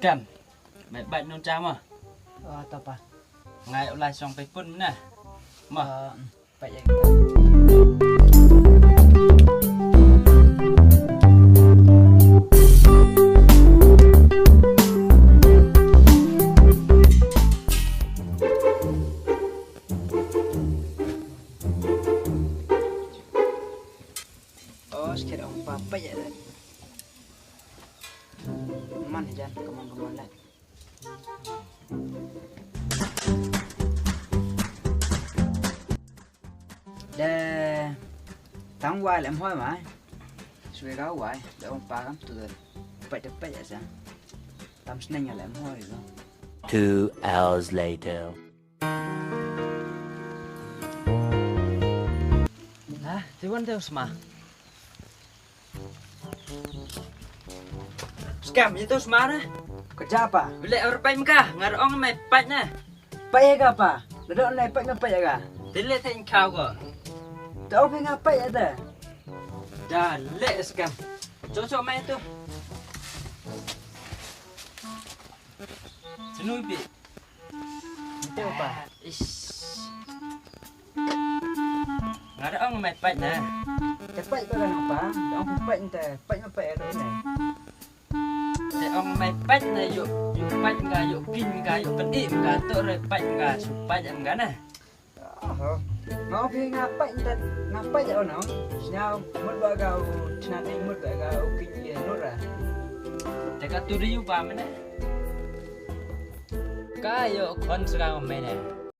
Skhem, mày bệnh nôn cha mà. Tao pa. Ngày ở lại xong phải phun nè. Mà. Peit Ja. Sekarang umpa Peit Ja dah. Mana jan, kemana lah. Dah, tang wai làm hoi mà, suy gáo wai, để umpa kan tu dah. Peit Ja sah, tam seneng làm hoi tu. 2 hours later. Hah, tiwan tu semua. Skhem itu semua dah. Kerja apa? Bila orang Peit mekah, ngar orang mai Peit nah. Peit Ja apa? Dah nak Peit ngapa Peit Ja? Dile tak kau ko. Tahu ngapa Peit Ja dah? Dah le Skhem. Cocok mai tu. Senui bi. Itu apa? Ish. Ngar orang mai Peit nah. Peit kau kan apa? Orang Peit entah. Peit ngapa Peit Ja ni? Để ông mày bách này dụ bách ngà dụ kinh ngà dụ bật im ngà tự rồi bách ngà sụp bách em gắn này. Ngau phi ngapa Ja ono? Sinyal mut bagau nanti mut bagau kinh nốt ra. Để cả tu đi vào mình này. Cái dụ con sờ vào mày này.